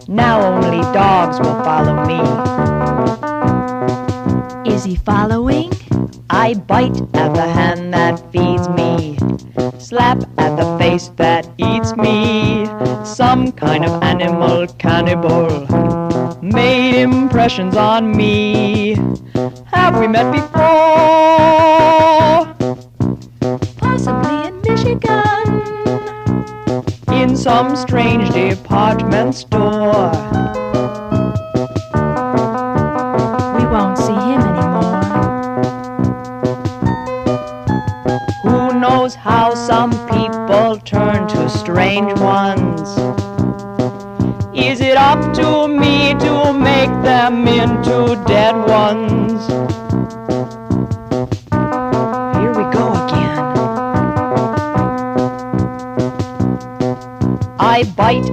Now only dogs will follow me. Is he following? I bite at the hand that feeds me, slap at the face that eats me. Some kind of animal cannibal made impressions on me. Have we met before? Possibly in Michigan. In some strange department store. We won't see him anymore. Who knows how some people turn to strange ones? Is it up to me to make them into dead ones? Here we go again. I bite